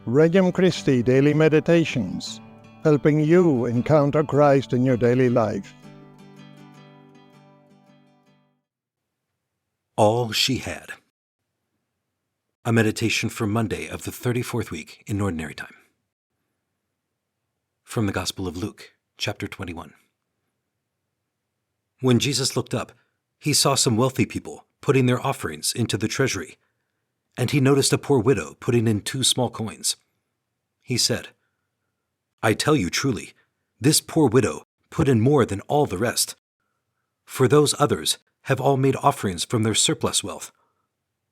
Regnum Christi Daily Meditations, helping you encounter Christ in your daily life. All she had. A meditation for Monday of the 34th week in Ordinary Time. From the Gospel of Luke, chapter 21. When Jesus looked up, he saw some wealthy people putting their offerings into the treasury, and he noticed a poor widow putting in 2 small coins. He said, "I tell you truly, this poor widow put in more than all the rest. For those others have all made offerings from their surplus wealth,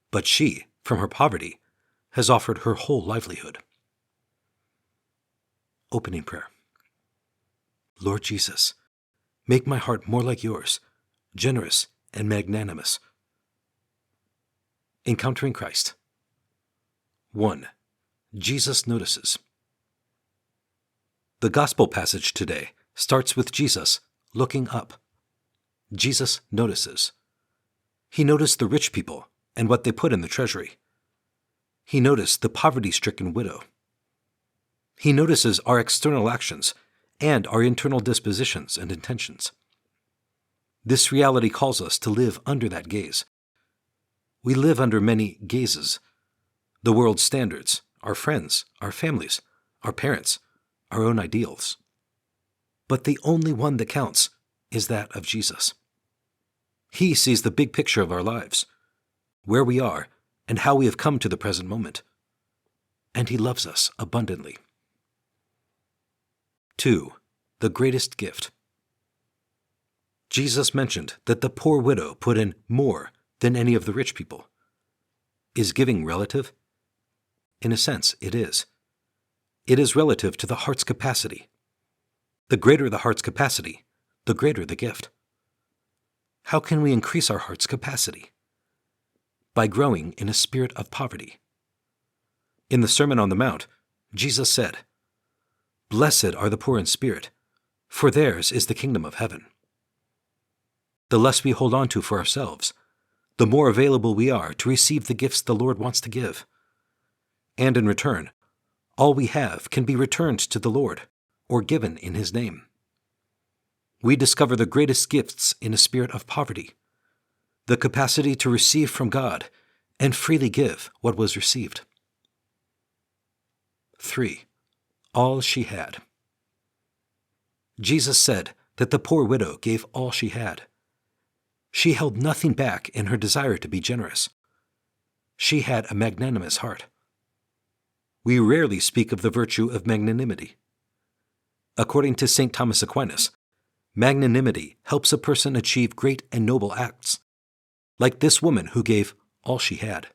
but she, from her poverty, has offered her whole livelihood." Opening Prayer. Lord Jesus, make my heart more like yours, generous and magnanimous. Encountering Christ. 1. Jesus notices. The Gospel passage today starts with Jesus looking up. Jesus notices. He noticed the rich people and what they put in the treasury. He noticed the poverty-stricken widow. He notices our external actions and our internal dispositions and intentions. This reality calls us to live under that gaze. We live under many gazes: the world's standards, our friends, our families, our parents, our own ideals. But the only one that counts is that of Jesus. He sees the big picture of our lives, where we are, and how we have come to the present moment. And he loves us abundantly. 2. The greatest gift. Jesus mentioned that the poor widow put in more than any of the rich people. Is giving relative? In a sense, it is. It is relative to the heart's capacity. The greater the heart's capacity, the greater the gift. How can we increase our heart's capacity? By growing in a spirit of poverty. In the Sermon on the Mount, Jesus said, "Blessed are the poor in spirit, for theirs is the kingdom of heaven." The less we hold on to for ourselves, the more available we are to receive the gifts the Lord wants to give. And in return, all we have can be returned to the Lord or given in His name. We discover the greatest gifts in a spirit of poverty, the capacity to receive from God and freely give what was received. 3. All she had. Jesus said that the poor widow gave all she had. She held nothing back in her desire to be generous. She had a magnanimous heart. We rarely speak of the virtue of magnanimity. According to St. Thomas Aquinas, magnanimity helps a person achieve great and noble acts, like this woman who gave all she had.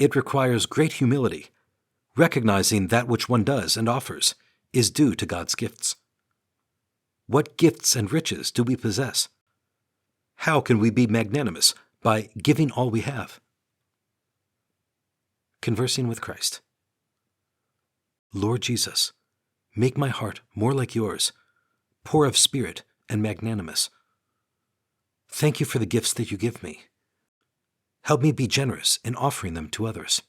It requires great humility, recognizing that which one does and offers is due to God's gifts. What gifts and riches do we possess? How can we be magnanimous by giving all we have? Conversing with Christ. Lord Jesus, make my heart more like yours, poor of spirit and magnanimous. Thank you for the gifts that you give me. Help me be generous in offering them to others.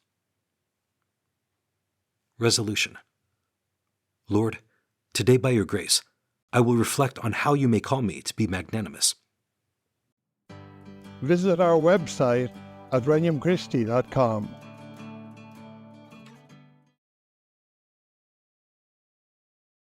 Resolution. Lord, today by your grace, I will reflect on how you may call me to be magnanimous. Visit our website at regnumchristi.com